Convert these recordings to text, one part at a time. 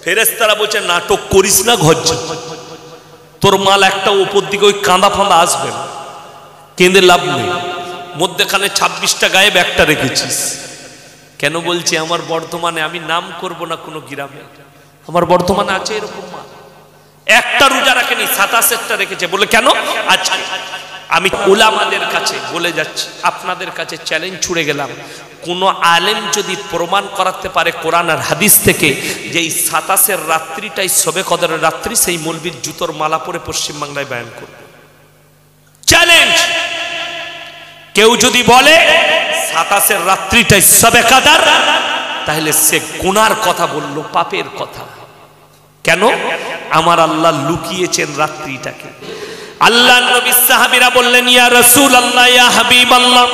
ফেরেশতারা বলছে নাটক করিস না, ঘর যা, তোর মাল একটা উপর দিকে ওই কাঁদা ফাঁদা আসবে না, কেঁদে লাভ নেই, মধ্যেখানে 26টা গায়েব একটা রেখেছিস। কেন বলছি? আমার বর্ধমানে, আমি নাম করব না কোনো গ্রামে, আমার বর্ধমানে আছে এরকম মা, একটা রোজা রাখেনি, 27টা রেখেছে। বলে কেন? আজকে আমি উলামাদের কাছে বলে যাচ্ছি, আপনাদের কাছে চ্যালেঞ্জ ছুড়ে গেলাম, কোন আলেম যদি প্রমাণ করাতে পারে কোরআন আর হাদিস থেকে যে এই 27 রাত্রিটাই শবে কদরের রাত্রি, সেই মৌলবীর জুতোর মালা পরে পশ্চিমবাংলায় বয়ান করবে। চ্যালেঞ্জ। কেউ যদি বলে 27 রাত্রিটাই শবে কদর, তাহলে সে গুনার কথা বলল, পাপের কথা। কেন? আমার আল্লাহ লুকিয়েছেন রাত্রিটাকে। আল্লাহ নবী সাহাবীরা বললেন, ইয়া রাসূলুল্লাহ, ইয়া হাবিবাল্লাহ,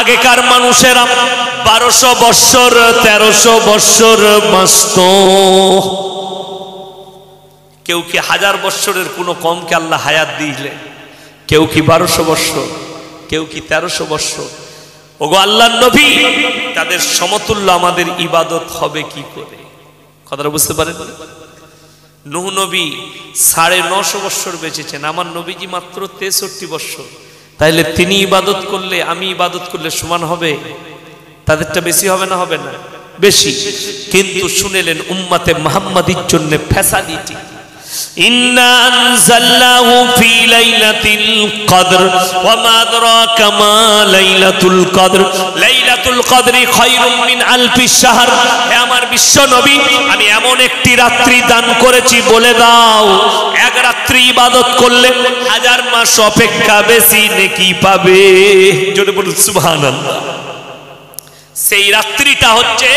আগেকার মানুষেরা 1200 বৎসর 1300 বৎসর বাঁচত, কেউ কি 1000 বৎসরের কোনো কমকে আল্লাহ হায়াত দিলেন, কেউ কি 1200 বৎসর, কেউ কি 1300 বৎসর। ওগো আল্লাহর নবী, তাদের সমতুল্য আমাদের ইবাদত হবে কি করে? কথাটা বুঝতে পারেন? নূহ নবী 950 বৎসর বেঁচেছেন, আমার নবীজি মাত্র 63 বৎসর। তাইলে তিনি ইবাদত করলে আমি ইবাদত করলে সমান হবে? তাদেরটা বেশি হবে না? হবে না? বেশি। কিন্তু শুনেলেন উম্মতে মুহাম্মাদির জন্য ফ্যাসিলিটি, ইন্না আনজালনাহু ফি লাইলাতিল কদর ওয়া মা আদরাকা মা লাইলাতুল কদর লাইলাতুল কদরি খায়রুম মিন আলফি শাহর। হে আমার বিশ্ব নবী, আমি এমন একটি রাত্রি দান করেছি, বলে দাও এক রাত্রি ইবাদত করলে 1000 মাস অপেক্ষা বেশি নেকি পাবে। জোরে বলুন সুবহানাল্লাহ। সেই রাত্রিটা হচ্ছে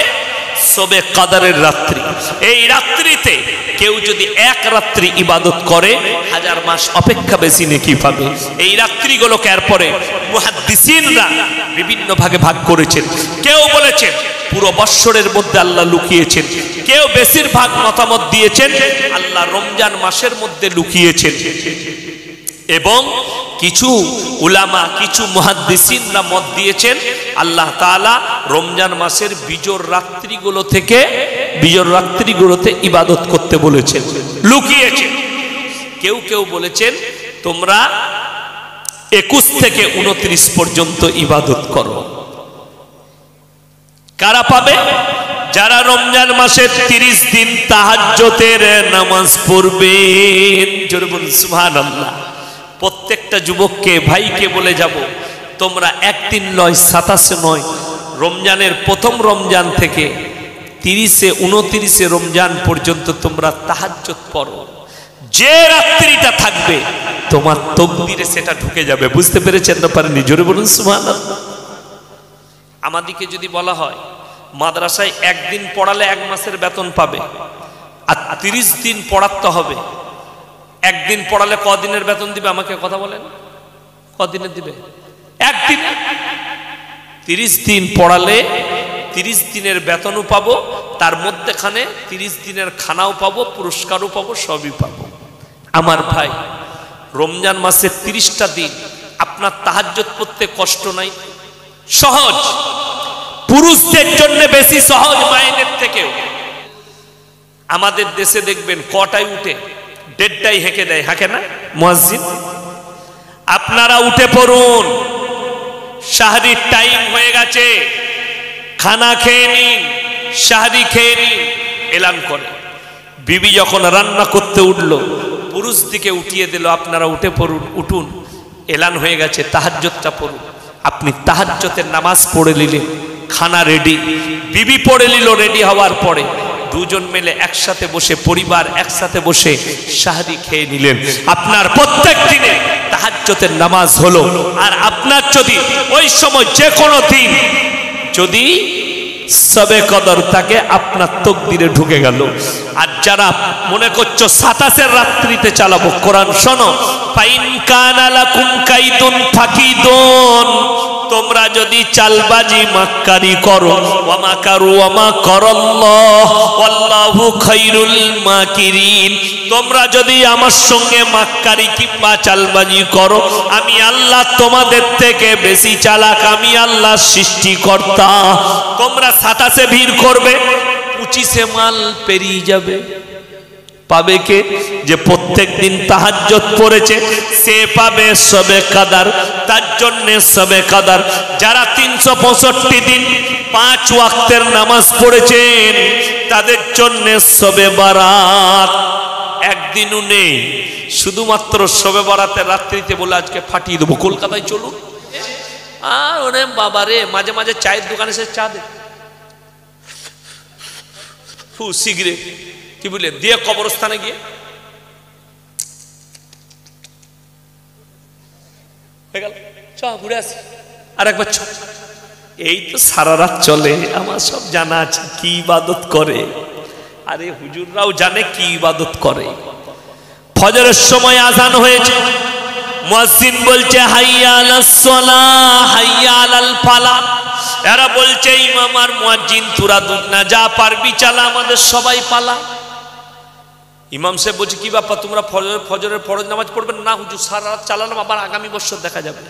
শবে কদরের রাত্রি। এই রাত্রিতে কেউ যদি এক রাত্রি ইবাদত করে 1000 মাস অপেক্ষা বেশি নেকি পাবে। এই রাত্রিগুলোকে এরপরে মুহাদ্দিসিনরা বিভিন্ন ভাগে ভাগ করেছেন। কেউ বলেছেন পুরো বৎসরের মধ্যে আল্লাহ লুকিয়েছেন, কেউ বেশিরভাগ মতামত দিয়েছেন আল্লাহ রমজান মাসের মধ্যে লুকিয়েছেন, এবং কিছু উলামা, কিছু মুহাদ্দিসিনরা মত দিয়েছেন আল্লাহ তাআলা রমজান মাসের বিজোর রাত্রিগুলোতে ইবাদত করতে বলেছেন, লুকিয়েছেন। কেউ কেউ বলেছেন তোমরা 21 থেকে 29 পর্যন্ত ইবাদত করো। কারা পাবে? যারা রমজান মাসের 30 দিন তাহাজ্জুদের নামাজ পড়বেন। জোরে বলুন সুবহানাল্লাহ। প্রত্যেকটা যুবককে, ভাইকে বলে যাব, তোমরা একদিন নয়, 27 নয়, রমজানের প্রথম রমজান থেকে 30-এ 29-এ রমজান পর্যন্ত তোমরা তাহাজ্জুদ পড়ো। যে রাত্রিটা থাকবে তোমার তকদিরে সেটা ঢুকে যাবে। বুঝতে পেরেছেন না পারেননি? জোরে বলুন সুবহানাল্লাহ। আমাদেরকে যদি বলা হয় মাদ্রাসায় একদিন পড়ালে 1 মাসের বেতন পাবে, আর 30 দিন পড়াতে হবে, একদিন পড়ালে কদিনের বেতন দিবে? আমাকে কথা বলেন, কদিনের দিবে? একদিন। 30 দিন পড়ালে 30 দিনের বেতনও পাবো, তার মধ্যেখানে 30 দিনের খানাও পাবো, পুরস্কারও পাবো, সবই পাবো। আমার ভাই, রমজান মাসে 30টা দিন আপনার তাহাজ্জুদ পড়তে কষ্ট নাই, সহজ। পুরুষদের জন্য বেশি সহজ মাইনের থেকেও। আমাদের দেশে দেখবেন কটায় উঠে? 1:30টায় হেঁকে দেয়, হাঁকে না মুয়াজ্জিন? আপনারা উঠে পড়ুন, সাহরির টাইম হয়ে গেছে, খানা খেয়ে নিন, সাহরি খেয়ে নিন, এলান করে। বিবি যখন রান্না করতে উঠলো, পুরুষ দিকে উঠিয়ে দিল, আপনারা উঠে পড়ুন, উঠুন, এলান হয়ে গেছে, তাহাজ্জুদটা পড়ুন। আপনি তাহাজ্জুদের নামাজ পড়ে নিলেন, খানা রেডি, বিবি পড়ে নিল, রেডি হওয়ার পরে দুজন মিলে একসাথে বসে, পরিবার একসাথে বসে সাহরি খেয়ে নিলেন। আপনার প্রত্যেক দিনে তাহাজ্জুদের নামাজ হলো। আর আপনার যদি ওই সময় যে কোনো দিন যদি শবে কদর থাকে, আপনার তকদিরে ঢুকে গেল। আর যারা মনে করছো 27 রাত্রিতে চালাবো, কোরআন শোনো, ফাইন কানা লাকুম কাইদুন ফাকিদুন, তোমরা যদি চালবাজি মাক্কারি করো, ওয়া মাকারু ওয়া মাকারাল্লাহ ওয়াল্লাহু খায়রুল মাকিরিন, তোমরা যদি আমার সঙ্গে মাক্কারি কিংবা চালবাজি করো, আমি আল্লাহ তোমাদের থেকে বেশি চালাক, আমি আল্লাহ সৃষ্টিকর্তা। তোমরা 27 ভিড় করবে, 25 মাল পেরিয়ে যাবে। পাবে কে? যে প্রত্যেক দিন তাহাজ্জুদ পড়েছে সে পাবে শবে কদর, তার জন্য শবে কদর। যারা 365 দিন 5 ওয়াক্তের নামাজ পড়েছেন তাদের জন্য শবে বারাত। একদিনও নেই, শুধুমাত্র শবে বারাতের রাত্রিতে বলে আজকে ফাটিয়ে দেবো, কলকাতায় চলুন। আর ওরে বাবা রে, মাঝে মাঝে চায়ের দোকানে সে চা দে, সিগারেট কি বলে দিয়ে কবরস্থানে গিয়ে হয়ে গেল, চ ঘুরে আসি আর একবার চ। এই তো সারা রাত চলে, আমার সব জানা আছে কি ইবাদত করে। আরে হুজুররাও জানে কি ইবাদত করে। ফজরের সময় আজান হয়েছে, মুয়াজ্জিন বলছে হাইয়া আলাস সালাহ হাইয়া আলাল ফালাহ। এরা বলছে ইমাম আর মুয়াজ্জিন তোরা দুধ না, যা পারবি চালা, আমাদের সবাই পালা। ইমাম সাহেব বলছে কি ব্যাপার, তোমরা ফজরের ফরজ নামাজ পড়বেন না? হুজুর সারা রাত চালালাম, আবার আগামী বছর দেখা যাবে।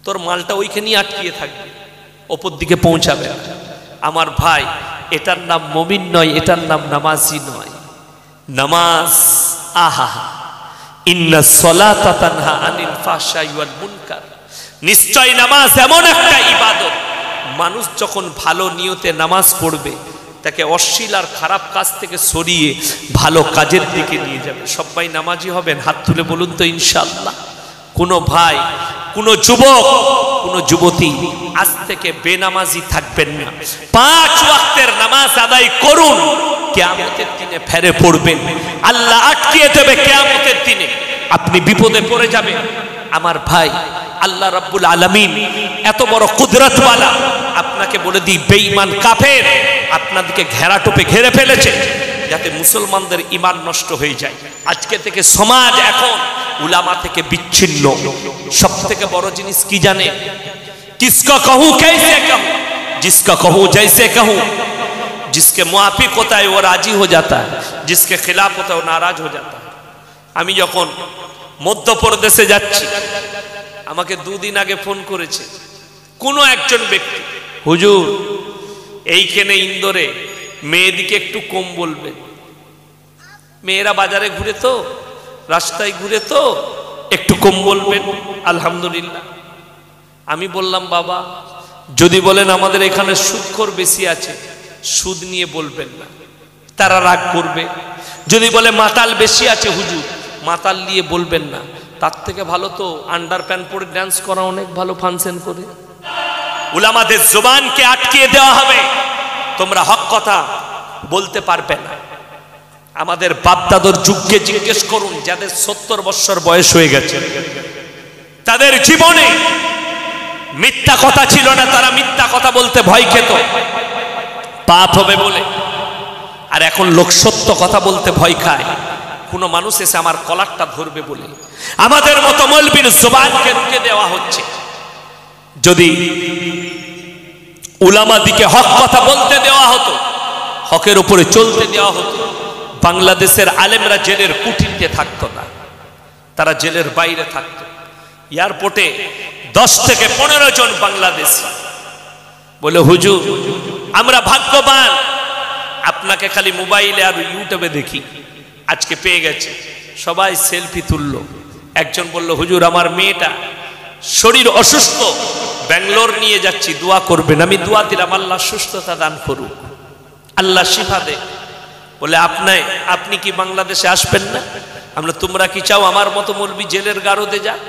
তোর মালটা ওইখানেই আটকিয়ে থাকবে, ওপর দিকে পৌঁছাবে। আমার ভাই, এটার নাম মুমিন নয়, এটার নাম নামাজি নয়। নামাজ আহা ইন্নাস সালাতা তানহা আনিল ফাহশাই ওয়াল মুনকার, নিশ্চয় নামাজ এমন একটা ইবাদত, মানুষ যখন ভালো নিয়তে নামাজ পড়বে তাকে অশ্লীল আর খারাপ কাজ থেকে সরিয়ে ভালো কাজের দিকে নিয়ে যাবে। সবাই নামাজি হবেন, হাত তুলে বলুন তো ইনশাআল্লাহ। কোনো ভাই, কোনো যুবক, কোনো যুবতী আজ থেকে বেনামাজি থাকবেন না। 5 ওয়াক্তের নামাজ আদায় করুন, কিয়ামতের দিনে ফেরে পড়বেন, আল্লাহ আটকিয়ে দেবে কিয়ামতের দিনে, আপনি বিপদে পড়ে যাবেন। আমার ভাই, আল্লাহ রাব্বুল আলামিন এত বড় কুদরতওয়ালা, আপনাকে বলে দিই বেঈমান কাফের আপনাদেরকে ঘেরাটোপে ঘিরে ফেলেছে যাতে মুসলমানদের ঈমান নষ্ট হয়ে যায়। আজকে থেকে সমাজ এখন উলামা থেকে বিচ্ছিন্ন। সব থেকে বড় জিনিস কি জানে? কিসকা कहूं कैसे कहूं, जिसका कहूं जैसे कहूं, जिसके मुआफिक होता है वो राजी हो जाता है, जिसके खिलाफ होता है वो नाराज हो जाता है। আমি যখন মধ্যপ্রদেশে যাচ্ছি, আমাকে 2 দিন আগে ফোন করেছে কোনো একজন ব্যক্তি, হুজুর এইখানে ইন্দোরে মেয়েদিকে একটু কম বলবেন, মেয়েরা বাজারে ঘুরে তো, রাস্তায় ঘুরে তো, একটু কম বলবেন। আলহামদুলিল্লাহ। আমি বললাম বাবা, যদি বলেন আমাদের এখানে সুদখোর বেশি আছে, সুদ নিয়ে বলবেন না, তারা রাগ করবে। যদি বলে মাতাল বেশি আছে হুজুর, মাতাল নিয়ে বলবেন না। তার থেকে ভালো তো আন্ডার প্যান্ট পরে ডান্স করা অনেক ভালো, ফাংশন করে। উলামাদের জবানকে আটকিয়ে দেওয়া হবে, তোমরা হক কথা বলতে পারবে না। আমাদের বাপদাদর যুগকে জিজ্ঞেস করুন, যাদের 70 বছর বয়স হয়ে গেছে, তাদের জীবনে মিথ্যা কথা ছিল না, তারা মিথ্যা কথা বলতে ভয় পেত, পাপ হবে বলে। আর এখন লোক সত্য কথা বলতে ভয় খায়, কোন মানুষ এসে আমার কলারটা ধরবে বলে। আমাদের মতো মৌলবীর জবানকে রুখে দেওয়া হচ্ছে। যদি উলামাদিকে হক কথা বলতে দেওয়া হতো, হকের উপরে চলতে দেওয়া হতো, বাংলাদেশের আলেমরা জেলের কুঠিতে থাকতো না, তারা জেলের বাইরে থাকতো। এয়ারপোর্টে 10 থেকে 15 জন বাংলাদেশি বলে হুজুর আমরা ভাগ্যবান, আপনাকে খালি মোবাইলে আর ইউটিউবে দেখি, আজকে পেয়ে গেছে। সবাই সেলফি তুললো। একজন বলল হুজুর আমার মেয়েটা শরীর অসুস্থ, ব্যাঙ্গালোর নিয়ে যাচ্ছি, দোয়া করবেন। আমি দোয়া দিলাম, আল্লাহ সুস্থতা দান করুক, আল্লাহ শিফা দে। বলে আপনি কি বাংলাদেশে আসবেন না? আমরা তোমরা কি চাও আমার মতো মৌলবি জেলের গারদে যাক?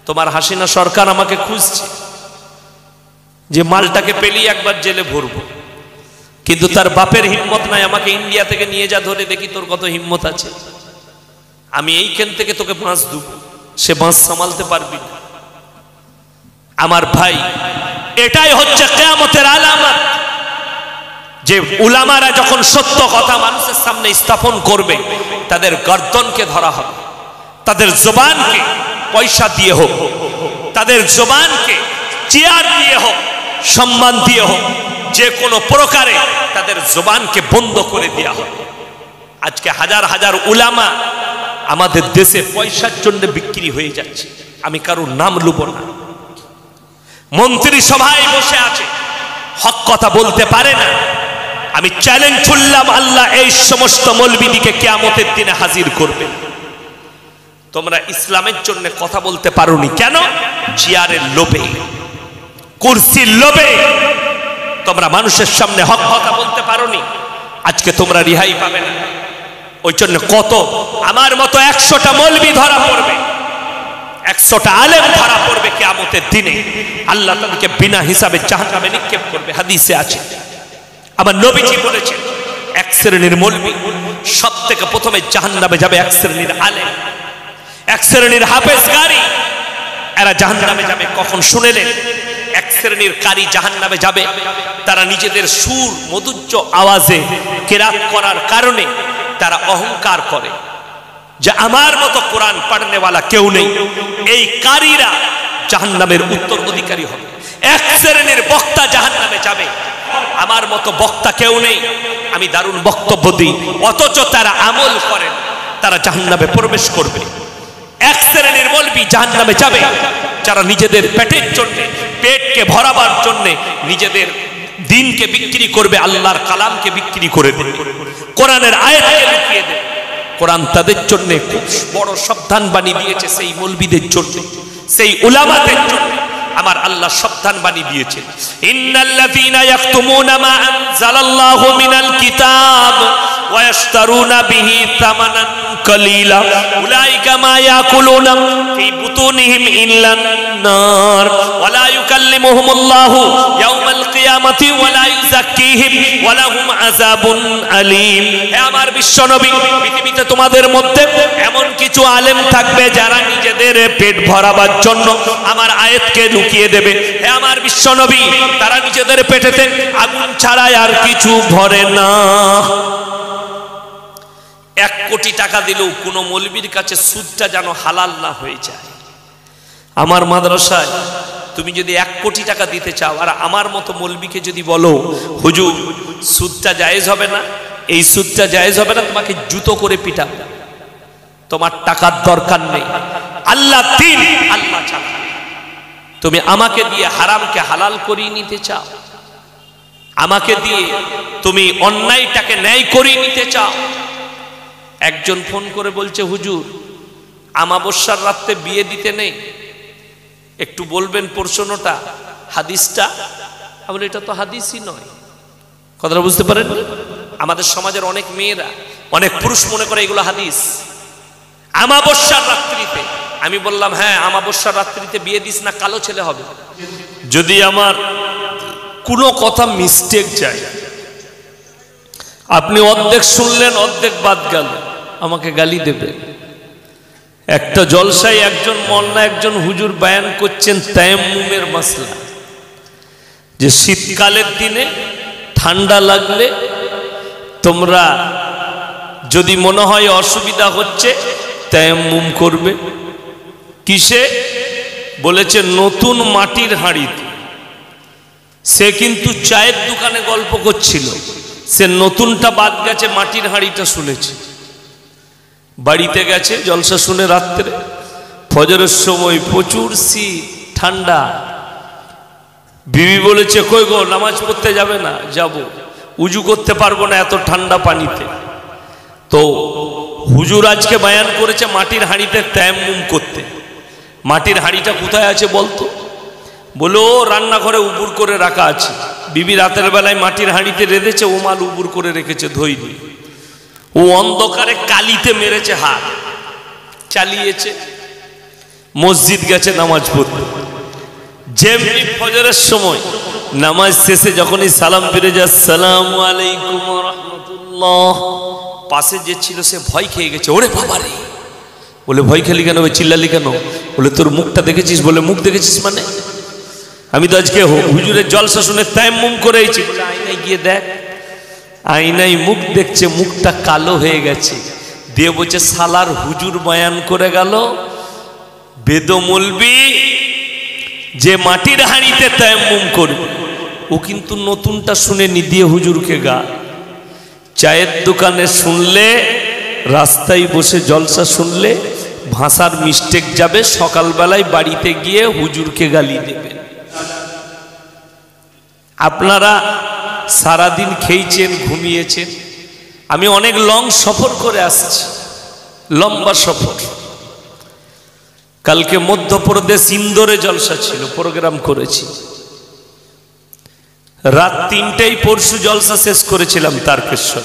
তোমার হাসিনা সরকার আমাকে খুঁজছে যে মালটাকে পেলি একবার জেলে ভরবো, কিন্তু তার বাপের হিম্মত নাই, আমাকে ইন্ডিয়া থেকে নিয়ে যা, ধরে দেখি তোর কত হিম্মত আছে। আমি এইখান থেকে তোকে বাঁশ দেব, সে বাঁশ সামালতে পারবি না। আমার ভাই, এটাই হচ্ছে কিয়ামতের আলামত। যে উলামারা যখন সত্য কথা মানুষের সামনে স্থাপন করবে তাদের গর্দনকে ধরা হবে, তাদের জবানকে পয়সা দিয়ে হোক, তাদের জবানকে চেয়ার দিয়ে হোক, সম্মান দিয়ে হোক, যে কোনো প্রকারে তাদের জবানকে বন্ধ করে দেওয়া হবে। আজকে হাজার হাজার উলামা আমাদের দেশে পয়সার জন্য বিক্রি হয়ে যাচ্ছে। আমি কারোর নাম লুব না, মন্ত্রী সভায় বসে আছে, হক কথা বলতে পারে না। আমি চ্যালেঞ্জ ছুড়লাম, আল্লাহ এই সমস্ত মৌলবীদিকে কিয়ামতের দিনে হাজির করবে। তোমরা ইসলামের জন্য কথা বলতে পারোনি কেন? চেয়ারের লোভে, কুরসির লোভে তোমরা মানুষের সামনে হক কথা বলতে পারোনি। আজকে তোমরা রিহাই পাবে না। ওই জন্য কত আমার মতো 100টা মৌলবী ধরা পড়বে, 100টা আলেম ধরা পড়বে কিয়ামতের দিনে। আল্লাহ তাদেরকে বিনা হিসাবে জাহান্নামে নিক্ষেপ করবে। হাদিসে আছে, আমার নবীজি বলেছেন, এক শ্রেণীর মৌলবী সব থেকে প্রথমে জাহান্নামে যাবে, এক শ্রেণীর আলেম, এক শ্রেণীর হাফেজগারি, এরা জাহান্নামে যাবে। কখন শুনেলেন? এক শ্রেণীর কারি জাহান্নামে যাবে, তারা নিজেদের সুর মধুজ্জ আওয়াজে কেরাত করার কারণে তারা অহংকার করে যে আমার মতো কোরআন পড়নেওয়ালা কেউ নেই। এই কারীরা জাহান্নামের উত্তর অধিকারী হবে। এক শ্রেণীর বক্তা জাহান্নামে যাবে, আমার মতো বক্তা কেউ নেই, আমি দারুণ বক্তব্য দিই, অথচ তারা আমল করেন, তারা জাহান্নামে প্রবেশ করবে। এক শ্রেণীর মৌলবী জাহান্নামে যাবে যারা নিজেদের পেটের জন্য, পেটকে ভরাবার জন্য নিজেদের দিনকে বিক্রি করবে, আল্লাহর কালামকে বিক্রি করে দেবে, কোরআনের আয়াতকে লুকিয়ে দেবে। কোরআন তাদের জন্য খুব বড় সাবধান বাণী দিয়েছে, সেই মৌলবীদের জন্য, সেই উলামাদের জন্য আমার আল্লাহ সাবধান বাণী দিয়েছে। ইন্নাল্লাযীনা ইয়াকতুমুনা মা আনজালাল্লাহু মিনাল কিতাব ওয়া ইয়াশতারুনা বিহি তামানান কালীলা উলাইকা মা ইয়াকুলুনা ফি বুতুনিহিম ইল্লান নার ওয়া লা ইউকাল্লিমুহুমুল্লাহু ইয়াওমাল কিয়ামাতি ওয়া লা ইউযাক্কিহিম ওয়া লাহুম আযাবুন আলীম। হে আমার বিশ্বনবী, পৃথিবীতে তোমাদের মধ্যে এমন কিছু আলেম থাকবে যারা নিজেদের পেট ভরাবার জন্য আমার আয়াতকে লুকিয়ে দেবে। হে আমার বিশ্বনবী, তারা নিজেদের পেটেতে আগুন ছাড়া আর কিছু ভরে না। 1 কোটি টাকা দিলেও কোনো মৌলবীর কাছে সুদটা যেন হালাল না হয়ে যায়। আমার মাদ্রাসায় তুমি যদি 1 কোটি টাকা দিতে চাও আর আমার মতো মৌলবীকে যদি বলো হুজুর সুদটা জায়েজ হবে না, এই সুদটা জায়েজ হবে না, তোমাকে জুতো করে পিটাবো। তোমার টাকার দরকার নেই, আল্লাহ দিন, আল্লাহ চালান। তুমি আমাকে দিয়ে হারামকে হালাল করিয়ে নিতে চাও, আমাকে দিয়ে তুমি অন্যায়টাকে ন্যায় করিয়ে নিতে চাও। একজন ফোন করে বলছে হুজুর আমাবস্যার রাতে বিয়ে দিতে নেই, একটু বলবেন প্রশ্নটা, হাদিসটা। আমি বলি এটা তো হাদিসই নয়। কথাটা বুঝতে পারেন? আমাদের সমাজের অনেক মেয়েরা, অনেক পুরুষ মনে করে এগুলো হাদিস। আমাবস্যার রাত্রিতে, আমি বললাম হ্যাঁ আমাবস্যার রাত্রিতে বিয়ে দিস না, কালো ছেলে হবে। যদি আমার কোনো কথা মিস্টেক যায়, আপনি অর্ধেক শুনলেন অর্ধেক বাদ গেল, আমাকে গালি দেবে। একটা জলসায় একজন মোল্লা, একজন হুজুর বয়ান করছেন তায়াম্মুমের মাসলা, যে শীতকালের দিনে ঠান্ডা লাগলে তোমরা যদি মনে হয় অসুবিধা হচ্ছে তায়াম্মুম করবে। কিসে? বলেছে নতুন মাটির হাঁড়িতে। সে কিন্তু চায়ের দোকানে গল্প করছিল, সে নতুনটা বাদ গেছে, মাটির হাঁড়িটা শুনেছে। বাড়িতে গেছে জলসা শুনে রাত্রে, ফজরের সময় প্রচুর শীত ঠান্ডা। বিবি বলেছে কই গো নামাজ পড়তে যাবে না? যাব। উজু করতে পারবো না এত ঠান্ডা পানিতে। তো হুজুর আজকে বয়ান করেছে মাটির হাঁড়িতে তায়াম্মুম করতে। মাটির হাঁড়িটা কোথায় আছে বলতো? বলো রান্নাঘরে উবুর করে রাখা আছে। বিবি রাতের বেলায় মাটির হাঁড়িতে রেঁধেছে, ও মাল উবুর করে রেখেছে ধইনি। ও অন্ধকারে কালিতে মেরেছে হাত, চালিয়েছে, মসজিদ গেছে নামাজ পড়তে। যেমনি ফজরের সময় নামাজ শেষে যখনই সালাম ফিরে যায় আসসালামু আলাইকুম ওয়া রাহমাতুল্লাহ, পাশে যে ছিল সে ভয় খেয়ে গেছে। ওরে বাবা রে! বলে ভয় খেলি কেন, চিল্লালি কেন? বলে তোর মুখটা দেখেছিস? বলে মুখ দেখেছিস মানে? আমি তো আজকে হুজুরের জলসা শুনে তায়াম্মুম করেছি। বলে আয়নায় গিয়ে দেখ। আয়নায় মুখ দেখছে, মুখটা কালো হয়ে গেছে, দিয়ে বলছে সালার হুজুর বয়ান করে গেল বেদমৌলবি যে মাটির হাঁড়িতে তায়াম্মুম করবে, ও কিন্তু নতুনটা শুনেনি, দিয়ে হুজুরকে গা। চায়ের দোকানে শুনলে, রাস্তায় বসে জলসা শুনলে ভাষার মিস্টেক যাবে, সকালবেলায় বাড়িতে গিয়ে হুজুরকে গালি দেবেন। আপনারা সারাদিন খেয়েছেন, ঘুমিয়েছেন। আমি অনেক লং সফর করে আসছি, লম্বা সফর। কালকে মধ্যপ্রদেশ ইন্দোরে জলসা ছিল, প্রোগ্রাম করেছি। রাত 3টায় পরশু জলসা শেষ করেছিলাম তারকেশ্বর।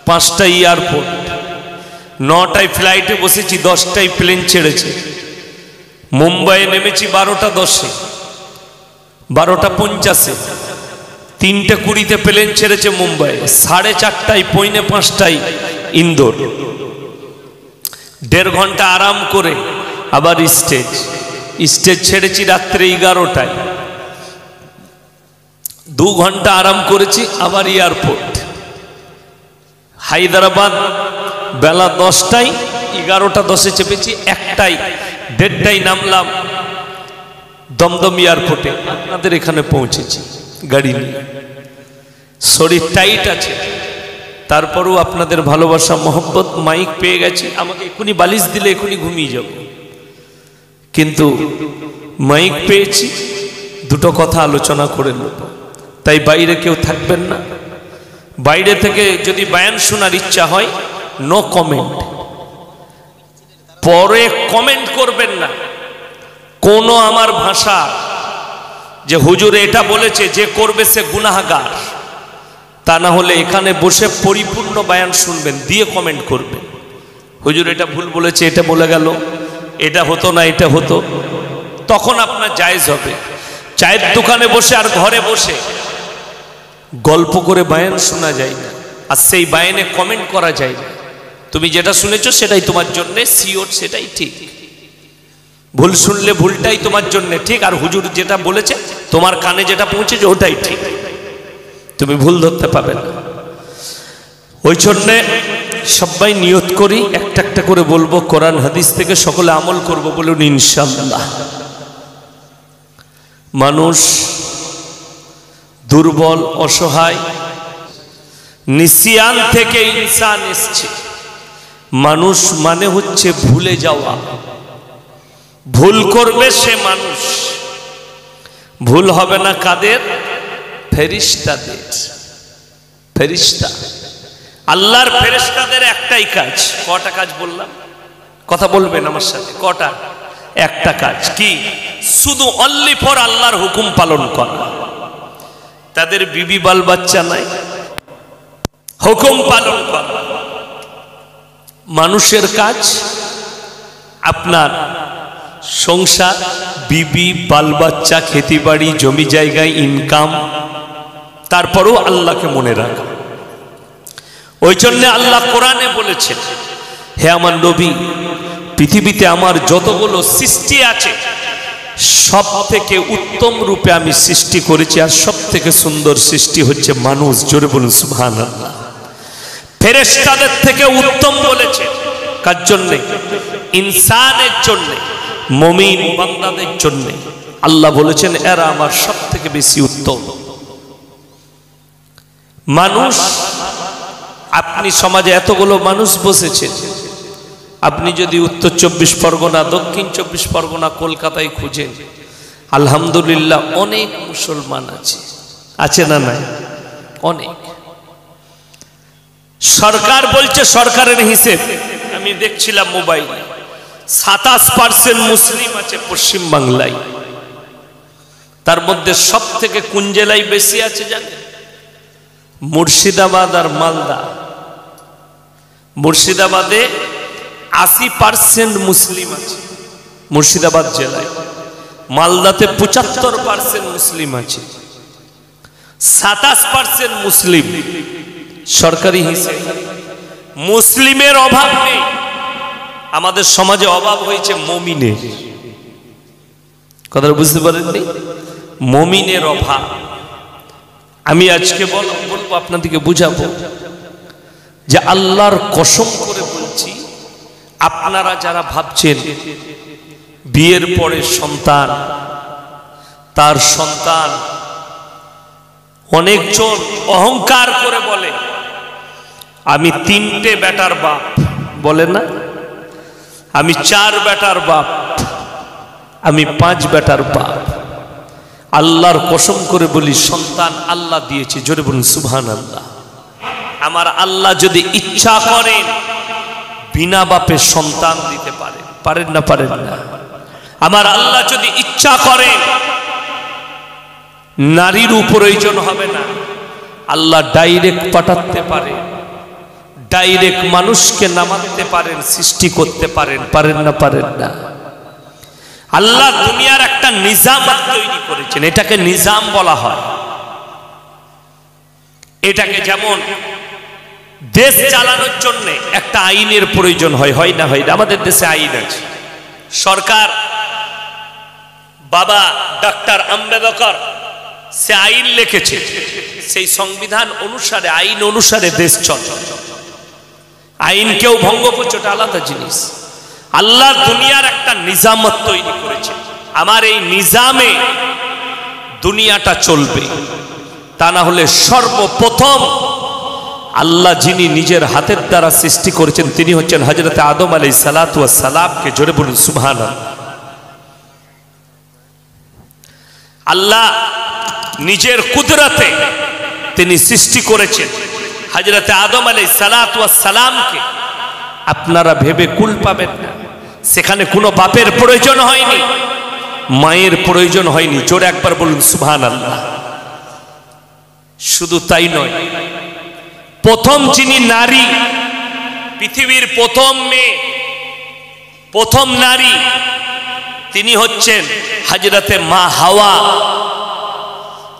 5টায় এয়ারপোর্ট, 9টায় ফ্লাইটে বসেছি, 10টায় প্লেন ছেড়েছে। মুম্বাইয়ে নেমেছি 12টা 10-এ, 12টা 50-এ। 3টে 20-তে প্লেন ছেড়েছে মুম্বাই, 4:30টায় 4:45টায় ইন্দোর। 1.5 ঘন্টা আরাম করে আবার স্টেজ ছেড়েছি রাত্রে 11টায়। 2 ঘন্টা আরাম করেছি, আবার এয়ারপোর্ট। হায়দ্রাবাদ বেলা 10টায়, 11টা 10-এ চেপেছি, 1টায় 1:30টায় নামলাম দমদম এয়ারপোর্টে। আপনাদের এখানে পৌঁছেছি গাড়ি নিয়ে। শরীর টাইট আছে, তারপরেও আপনাদের ভালোবাসা মহব্বত, মাইক পেয়ে গেছি। আমাকে এখনই বালিশ দিলে এখনই ঘুমিয়ে যাব, কিন্তু মাইক পেয়েছি, দুটো কথা আলোচনা করে নেব। তাই বাইরে কেউ থাকবেন না। বাইরে থেকে যদি বয়ান শোনার ইচ্ছা হয়, নো কমেন্ট। পরে কমেন্ট করবেন না কোনো আমার ভাষা, যে হুজুর এটা বলেছে, যে করবে সে গুনাহগার। তা না হলে এখানে বসে পরিপূর্ণ বয়ান শুনবেন, দিয়ে কমেন্ট করবেন। হুজুর এটা ভুল বলেছে, এটা বলে গেল, এটা হতো না, এটা হতো, তখন আপনার জায়েজ হবে। চায়ের দোকানে বসে আর ঘরে বসে গল্প করে বয়ান শোনা যায় না, আর সেই বয়ানে কমেন্ট করা যায় না। তুমি যেটা শুনেছো সেটাই তোমার জন্য সিওর, সেটাই ঠিক। ভুল শুনলে ভুলটাই তোমার জন্য ঠিক, আর হুজুর যেটা বলেছে তোমার কানে যেটা পৌঁছেছে ওটাই ঠিক, তুমি ভুল ধরতে পাবে না। ওই জন্যে সবাই নিয়ত করি, একটা একটা করে বলবো, কোরআন হাদিস থেকে সকলে আমল করব, বলুন ইনশাআল্লাহ। মানুষ দুর্বল, অসহায়, নিসিয়ান থেকে ইনসান এসছে। মানুষ মানে হচ্ছে ভুলে যাওয়া, ভুল করবে সে মানুষ। ভুল হবে না কাদের? ফেরেশতাদের। ফেরেশতা, আল্লাহর ফেরেশতাদের একটাই কাজ। কটা কাজ বললাম? কথা বলবেন আমার সাথে, কটা? একটা কাজ। কি? শুধু অনলি ফর আল্লাহর হুকুম পালন করা। তাদের বিবি বাল বাচ্চা নাই, হুকুম পালন করা। মানুষের কাজ আপনার সংসার, বিবি বাল বাচ্চা, খেতি বাড়ি, জমি জায়গায় ইনকাম, তারপরেও আল্লাহকে মনে রাখা। ওই জন্য আল্লাহ কোরআনে বলেছেন, হে আমার নবী, পৃথিবীতে আমার যতগুলো সৃষ্টি আছে সব থেকে উত্তম রূপে আমি সৃষ্টি করেছি, আর সব থেকে সুন্দর সৃষ্টি হচ্ছে মানুষ। জোরে বলুন সুবহানাল্লাহ। ফেরেশতাদের থেকে উত্তম বলেছে কার জন্য? ইনসানের জন্য, মুমিন বান্দাদের জন্য। আল্লাহ বলেছেন এরা আমার সব থেকে বেশি উত্তম। মানুষ, আপনি সমাজে এতগুলো মানুষ বসেছেন, আপনি যদি উত্তর 24 পরগনা, দক্ষিণ 24 পরগনা, কলকাতায় খুঁজেন, আলহামদুলিল্লাহ অনেক মুসলমান আছে। আছে না নাই? অনেক। সরকার বলছে, সরকারের হিসেব আমি দেখছিলাম মোবাইলে, 27% মুসলিম আছে পশ্চিম বাংলায়। তার মধ্যে সব থেকে কোন জেলায় বেশি আছে জানেন? মুর্শিদাবাদ আর মালদা। মুর্শিদাবাদে 80% মুসলিম আছে মুর্শিদাবাদ জেলায়। মালদাতে 75% মুসলিম আছে, 27% মুসলিম। সরকারি হিসেবে মুসলিমের অভাব নেই, আমাদের সমাজে অভাব হয়েছে মুমিনের। কথা বুঝতে পারেননি? মুমিনের অভাব। আমি আজকে বলবো আপনাদেরকে বুঝাবো যে আল্লাহর কসম করে বলছি, আপনারা যারা ভাবছেন বিয়ের পরে সন্তান, তার সন্তান, অনেকজন অহংকার করে বলে আমি 3টে বেটার বাপ, বলে না আমি 4 বেটার বাপ, আমি 5 বেটার বাপ। আল্লাহর কসম করে বলি সন্তান আল্লাহ দিয়েছে, জোরে বলুন সুবহানাল্লাহ। আমার আল্লাহ যদি ইচ্ছা করেন বিনা বাপের সন্তান দিতে পারেন, পারেন না? পারেন না? আমার আল্লাহ যদি ইচ্ছা করেন নারীর প্রয়োজন হবে না, আল্লাহ ডাইরেক্ট পাঠাতে পারে, ডাইরেক্ট মানুষকে নামাতে পারেন, সৃষ্টি করতে পারেন, পারেন না? পারেন না? আল্লাহ দুনিয়ার একটা নিজাম তৈরি করেছেন, এটাকে নিজাম বলা হয়। এটাকে যেমন দেশ চালানোর জন্য একটা আইনের প্রয়োজন হয়, হয় না? হয় না? আমাদের দেশে আইন আছে, সরকার বাবা ডক্টর আম্বেদকর সে আইন লিখেছে, সেই সংবিধান অনুসারে, আইন অনুসারে দেশ চলে। আইন কেউ ভঙ্গ করছে, ওটা আলাদা জিনিস। আল্লাহ দুনিয়ার একটা নিজামত তৈরি করেছে, আমার এই নিজামে দুনিয়াটা চলবে। তা না হলে সর্বপ্রথম আল্লাহ যিনি নিজের হাতের দ্বারা সৃষ্টি করেছেন তিনি হচ্ছেন হযরত আদম আলাইহিস সালাতু ওয়াস সালামকে, জোরে বলুন সুবহানাল্লাহ। আল্লাহ নিজের কুদরতে তিনি সৃষ্টি করেছেন হযরত আদম আলাইহিস সালাতু ওয়াস সালামকে। আপনারা ভেবে কুল পাবেন না, সেখানে কোনো বাপের প্রয়োজন হয়নি, মায়ের প্রয়োজন হয়নি, জোরে একবার বলুন সুবহানাল্লাহ। শুধু তাই নয়, প্রথম যিনি নারী, পৃথিবীর প্রথম মেয়ে, প্রথম নারী, তিনি হচ্ছেন হযরতে মা হাওয়া,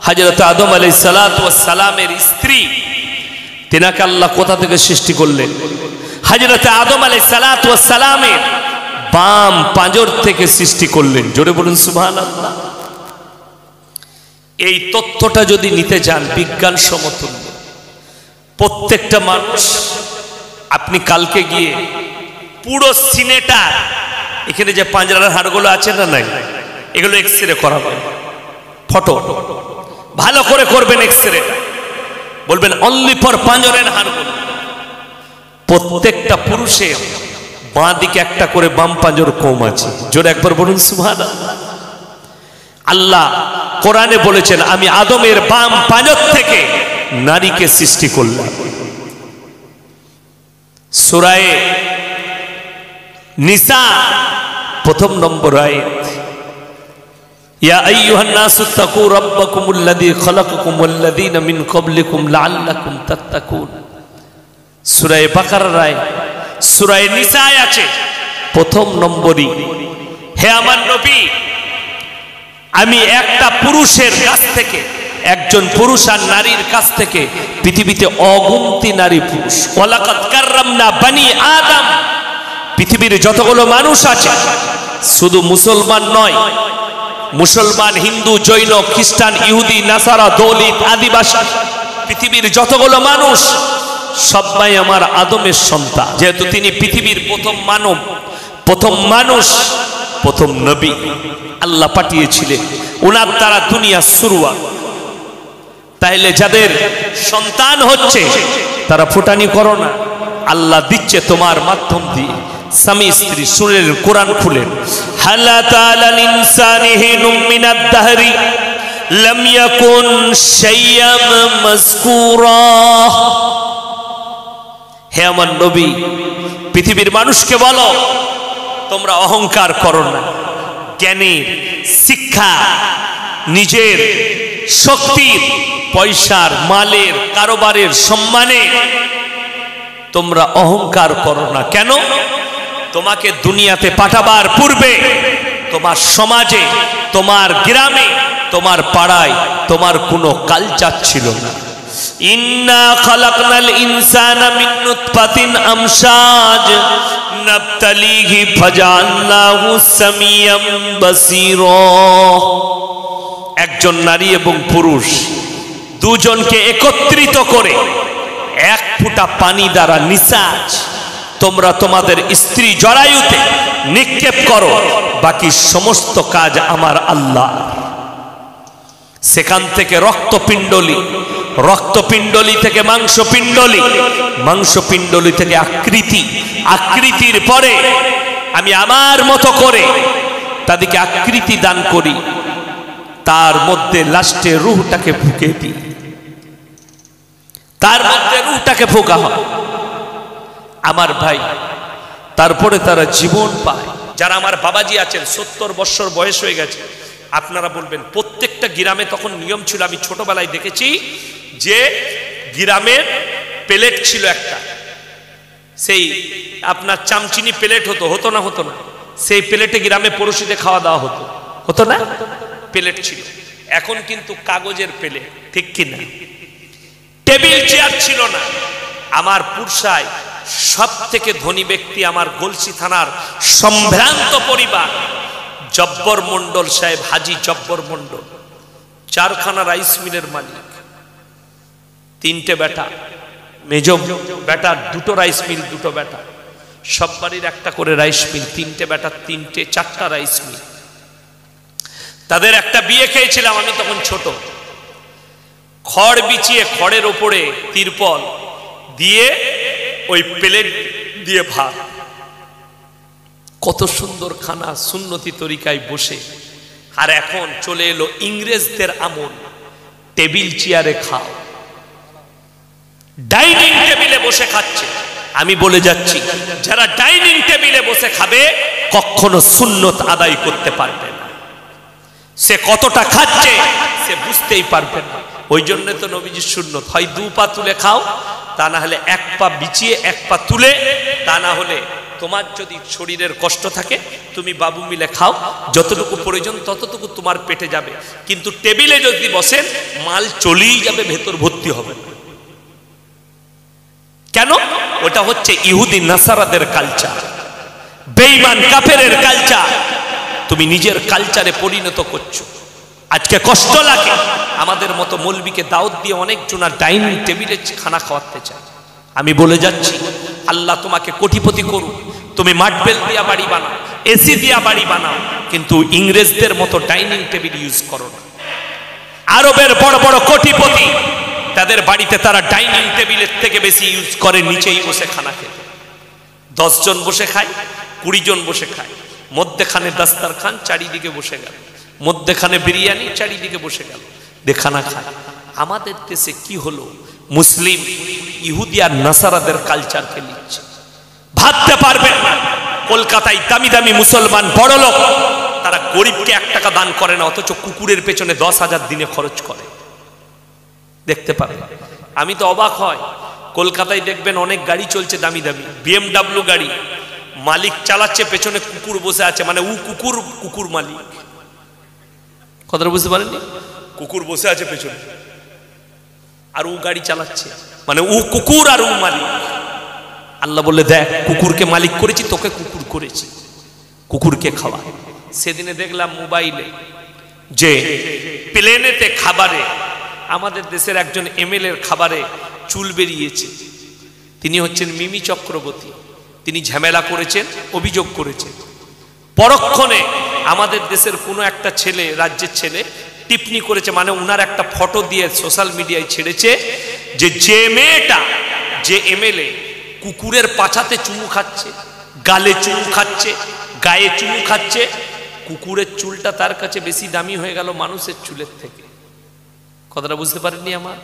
হযরত আদম আলাইহিস সালাতু ওয়াস সালামের স্ত্রী। তিনাকে আল্লাহ কোথা থেকে সৃষ্টি করলেন? হযরতে আদম আলাইহিস সালাতু ওয়াস সালামের বাম পাঁজর থেকে সৃষ্টি করলেন, জোরে বলুন সুবহানাল্লাহ। এই তথ্যটা যদি নিতে যান বিজ্ঞান সমতুল্য, প্রত্যেকটা মানুষ, আপনি কালকে গিয়ে পুরো সিনেটা, এখানে যে পাঁজরার হাড়গুলো আছে না, নাই, এগুলো এক্সরে করাবেন, ফটো ভালো করে করবেন, এক্সরে বলবেন অনলি ফর পাঁজরের হাড়গুলো। প্রত্যেকটা পুরুষের বাঁ দিকে একটা করে বাম পাঁজর কম আছে, জোরে একবার বলুন সুবহানাল্লাহ। আল্লাহ কোরআনে বলেছেন আমি আদমের বাম পাঁজর থেকে নারীকে সৃষ্টি করলাম। সূরা নিসা প্রথম নম্বর আয়াত, ইয়া আইয়ুহান নাসু তাকু রাব্বাকুমুল্লাযী খালাকাকুম ওয়াল্লাযীনা মিন ক্বাবলিকুম লাআল্লাকুম তাত্তাকুন। সূরা বাকারার আয়াত, সূরা নিসায় আছে প্রথম নম্বরই, হে আমার নবী আমি একটা পুরুষের কাছ থেকে, একজন পুরুষ আর নারীর কাছ থেকে পৃথিবীতে অগুন্তি নারী পুরুষ, ওয়ালাকাদ কাররামনা বানি আদম, পৃথিবীর যতগুলো মানুষ আছে, শুধু মুসলমান নয়, মুসলমান, হিন্দু, জৈন, খ্রিস্টান, ইহুদি, নাসারা, দলিত, আদিবাসী, পৃথিবীর যতগুলো মানুষ সবাই আমার আদমের সন্তান। যেহেতু তিনি পৃথিবীর প্রথম মানব, প্রথম মানুষ, প্রথম নবী আল্লাহ পাঠিয়েছিলেন, ওনার দ্বারা দুনিয়া শুরুয়াত। তাইলে যাদের সন্তান হচ্ছে তারা ফুটানি করো না, আল্লাহ দিচ্ছে তোমার মাধ্যম দিয়ে। স্বামী স্ত্রী শুনেন, কোরআন খুলেন, হালাতা আলাল ইনসানি হিনুম মিনাদ দাহরি লাম ইয়াকুন শাইয়াম মাযকুরা। হে আমার নবী পৃথিবীর মানুষকে বলো তোমরা অহংকার করো না, জ্ঞানের, শিক্ষা, নিজের শক্তির, পয়সার, মালের, কারোবারের সম্মানে তোমরা অহংকার করো না। কেন? তোমাকে দুনিয়াতে পাঠাবার পূর্বে তোমার সমাজে, তোমার গ্রামে, তোমার পাড়ায় তোমার কোনো কালচার ছিল না। ইন্না খালাকনাল ইনসানা মিন নুতফাতিন আমশাজ নাবতালিহি ফাজআলনাহু সামিয়াম বাসীরা। একজন নারী এবং পুরুষ দুজনকে একত্রিত করে এক ফোঁটা পানি দ্বারা নিসাজ তোমরা তোমাদের স্ত্রী জরায়ুতে নিক্ষেপ করো, বাকি সমস্ত কাজ আমার আল্লাহ। সেখান থেকে রক্তপিণ্ডলি, রক্তপিণ্ডলি থেকে মাংসপিণ্ডলি, মাংসপিণ্ডলি থেকে আকৃতি, আকৃতির পরে আমি আমার মতো করে তাদেরকে আকৃতি দান করি, তার মধ্যে লাস্টে রূহটাকে ফুঁকে দিই, তার মধ্যে রূহটাকে ফোঁকা হয় আমার ভাই। তারপরে তারা জীবন পায়। যারা আমার বাবাজি আছেন 70 বছর বয়স হয়ে গেছে, আপনারা বলবেন প্রত্যেকটা গ্রামে তখন নিয়ম ছিল, আমি ছোটবেলায় দেখেছি যে গ্রামের প্লেট ছিল একটা, সেই আপনার চামচিনি প্লেট হতো না সেই প্লেটে গ্রামে পড়োশিতে খাওয়া দাওয়া হতো না, প্লেট ছিল। এখন কিন্তু কাগজের প্লেট, ঠিক কিনা? টেবিল চেয়ার ছিল না। আমার পুরসায় সব থেকে ধনী ব্যক্তি আমার গলসি থানার সম্ভ্রান্ত পরিবার জব্বর মন্ডল সাহেব, হাজি জব্বর মন্ডল, 4খানা রাইস মিলের মালিক, 3টে বেটা, মেজ বেটা 2টো রাইস মিল, 2টো বেটা, সব বাড়ির একটা করে রাইস মিল, 3টে বেটা 4টা রাইস মিল। তাদের একটা বিয়ে খেয়েছিলাম আমি তখন ছোট। খড় বিছিয়ে খড়ের ওপরে তিরপল দিয়ে ওই প্লেট দিয়ে ভাত, কত সুন্দর খানা, সুন্নতি তরিকায় বসে। আর এখন চলে এলো ইংরেজদের আমল, টেবিল চেয়ারে খাও, ডাইনিং টেবিলে বসে খাচ্ছে। আমি বলে যাচ্ছি, যারা ডাইনিং টেবিলে বসে খাবে কখনো সুন্নত আদায় করতে পারবে না, সে কতটা খাচ্ছে সে বুঝতেই পারবে না। ওই জন্য তো নবীজির সুন্নত হয় 2 পা তুলে খাও, তা না হলে 1 পা বিছিয়ে 1 পা তুলে, তা না হলে তোমার যদি শরীরের কষ্ট থাকে তুমি বাবু মিলে খাও, যতটুকু প্রয়োজন ততটুকু তোমার পেটে যাবে। কিন্তু টেবিলে যদি বসেন মাল চলেই যাবে, ভেতর ভর্তি হবে না। কেন? ওটা হচ্ছে ইহুদি নাসারাদের কালচার, বেঈমান কাফেরের কালচার, তুমি নিজের কালচারে পরিণত করছো। আজকে কষ্ট লাগে, আমাদের মতো মৌলবীকে দাওয়াত দিয়ে অনেকজন ডাইনিং টেবিলে খানা খাওয়াতে চায়। আমি বলে যাচ্ছি, আল্লাহ তোমাকে কোটিপতি করুক, তুমি মার্বেল দিয়া বাড়ি বানাও, এসি দিয়া বাড়ি বানাও, কিন্তু ইংরেজদের মতো ডাইনিং টেবিল ইউজ করো না। আরবের বড় বড় কোটিপতি, তাদের বাড়িতে তারা ডাইনিং টেবিলের থেকে বেশি ইউজ করে নিচেই বসে খানা খেতে। 10 জন বসে খায়, 20 জন বসে খায়, মধ্যেখানে দাস্তারখান, চারিদিকে বসে গেল, মধ্যেখানে বিরিয়ানি, চারিদিকে বসে গেল, দেখানা খায়। আমাদের দেশে কি হলো? মুসলিম ইহুদি আর নাসারাদের কালচারকে নিচ্ছে, ভাবতে পারবেন না। কলকাতায় দামি দামি মুসলমান বড় লোক, তারা গরিবকে 1 টাকা দান করে না, অথচ কুকুরের পেছনে 10,000 দিনে খরচ করে, দেখতে পাবেন। আমি তো অবাক হয়, কলকাতায় দেখবেন অনেক গাড়ি চলছে দামি দামি, BMW গাড়ি, মালিক চালাচ্ছে, পেছনে কুকুর বসে আছে, মানে ও কুকুর মালিক। কথাটা বুঝতে পারেননি? কুকুর বসে আছে পেছনে আর ও গাড়ি চালাচ্ছে, মানে ও কুকুর আর ও মালিক। আল্লাহ বলে, দেখ কুকুরকে মালিক করেছি, তোকে কুকুর করেছি, কুকুরকে খাওয়া। সেদিনে দেখলাম মোবাইলে যে প্লেনেতে খাবারে, আমাদের দেশের একজন MLA-র খাবারে চুল বেরিয়েছে। তিনি হচ্ছেন মিমি চক্রবর্তী। তিনি ঝামেলা করেছেন, অভিযোগ করেছেন। পরক্ষণে আমাদের দেশের কোনো একটা ছেলে, রাজ্যের ছেলে টিপ্পনি করেছে, মানে উনার একটা ফটো দিয়ে সোশ্যাল মিডিয়ায় ছেড়েছে যে মেয়েটা, যে MLA কুকুরের পাছাতে চুমু খাচ্ছে, গালে চুমু খাচ্ছে, গায়ে চুমু খাচ্ছে, কুকুরের চুলটা তার কাছে বেশি দামি হয়ে গেল মানুষের চুলের থেকে। কথাটা বুঝতে পারেননি? আমার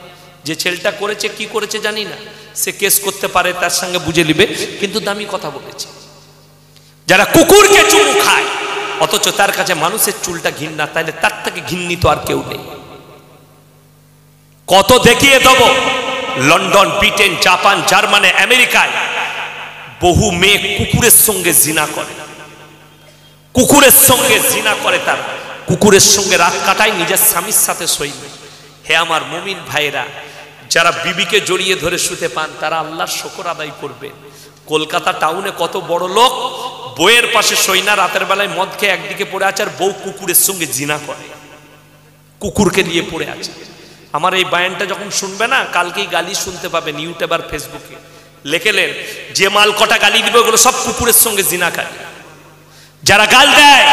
যে ছেলেটা করেছে, কি করেছে জানি না, সে কেস করতে পারে, তার সঙ্গে বুঝে নিবে, কিন্তু দামি কথা বলেছে। যারা কুকুরকে চুমু খায় অথচ তার কাছে মানুষের চুলটা ঘৃণা, তাইলে তার থেকে ঘৃণিত আর কেউ নেই। কত দেখিয়ে দেব, লন্ডন, ব্রিটেন, জাপান, জার্মানি, আমেরিকায় বহু মেয়ে কুকুরের সঙ্গে জিনা করে, কুকুরের সঙ্গে জিনা করে, তার কুকুরের সঙ্গে রাত কাটায়, নিজের স্বামীর সাথে শোয়। হে আমার মুমিন ভাইরা, যারা বিবিকে জড়িয়ে ধরে শুতে পান তারা আল্লাহর শুকর আদায় করবে। কলকাতা টাউনে কত বড় লোক বউয়ের পাশে শোয় না, রাতের বেলায় মদ খেয়ে একদিকে পড়ে আছে, আর বউ কুকুরের সঙ্গে জিনা করে, কুকুরকে নিয়ে পড়ে আছে। আমার এই বায়ানটা যখন শুনবে না, কালকেই গালি শুনতে পাবেন ইউটিউব আর ফেসবুকে। লেখেলেন যে মাল কটা গালি দিবে ওগুলো সব কুকুরের সঙ্গে জিনাকারী। যারা গাল দেয়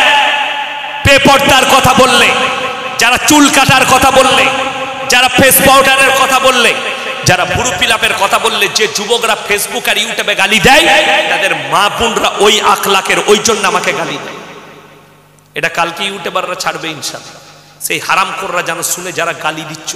বেপর্দার কথা বললে, যারা চুল কাটার কথা বললে, যারা ফেস পাউডারের কথা বললে, যারা ভুরু পিলাপের কথা বললে, যে যুবকরা ফেসবুক আর ইউটিউবে গালি দেয় তাদের মা বোনরা ওই আখলাকের, ওই জন্য আমাকে গালি দেয়। এটা কালকে ইউটিউবাররা ছাড়বে ইনশাআল্লাহ। সেই হারামখোররা যেন শুনে যারা গালি দিচ্ছ